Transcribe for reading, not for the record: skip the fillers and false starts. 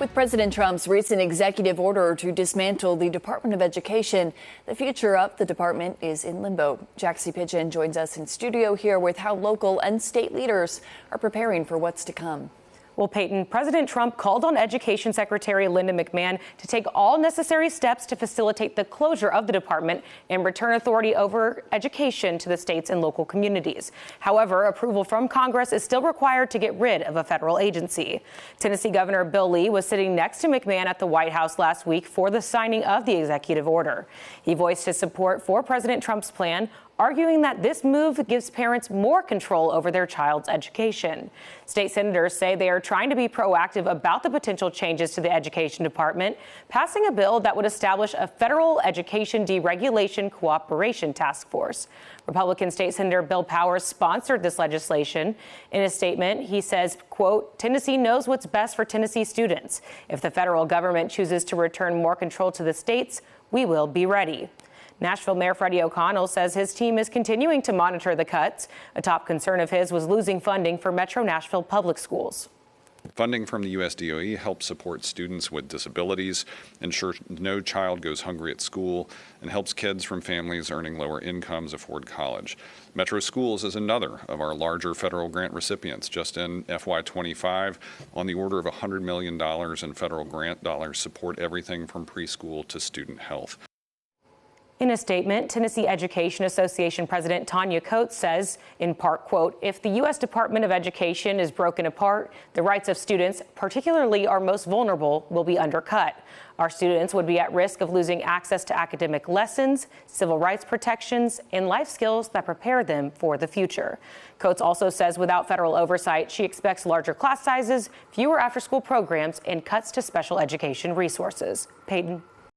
With President Trump's recent executive order to dismantle the Department of Education, the future of the department is in limbo. Jaxie Pigeon joins us in studio here with how local and state leaders are preparing for what's to come. Well, Peyton, President Trump called on Education Secretary Linda McMahon to take all necessary steps to facilitate the closure of the department and return authority over education to the states and local communities. However, approval from Congress is still required to get rid of a federal agency. Tennessee Governor Bill Lee was sitting next to McMahon at the White House last week for the signing of the executive order. He voiced his support for President Trump's plan, arguing that this move gives parents more control over their child's education. State senators say they are trying to be proactive about the potential changes to the Education Department, passing a bill that would establish a federal education deregulation cooperation task force. Republican State Senator Bill Powers sponsored this legislation. In a statement, he says, quote, "Tennessee knows what's best for Tennessee students. If the federal government chooses to return more control to the states, we will be ready." Nashville Mayor Freddie O'Connell says his team is continuing to monitor the cuts. A top concern of his was losing funding for Metro Nashville public schools. Funding from the USDOE helps support students with disabilities, ensure no child goes hungry at school, and helps kids from families earning lower incomes afford college. Metro Schools is another of our larger federal grant recipients. Just in FY25, on the order of $100 million in federal grant dollars support everything from preschool to student health. In a statement, Tennessee Education Association President Tanya Coates says, in part, quote, "If the U.S. Department of Education is broken apart, the rights of students, particularly our most vulnerable, will be undercut. Our students would be at risk of losing access to academic lessons, civil rights protections, and life skills that prepare them for the future." Coates also says without federal oversight, she expects larger class sizes, fewer after-school programs, and cuts to special education resources. Peyton.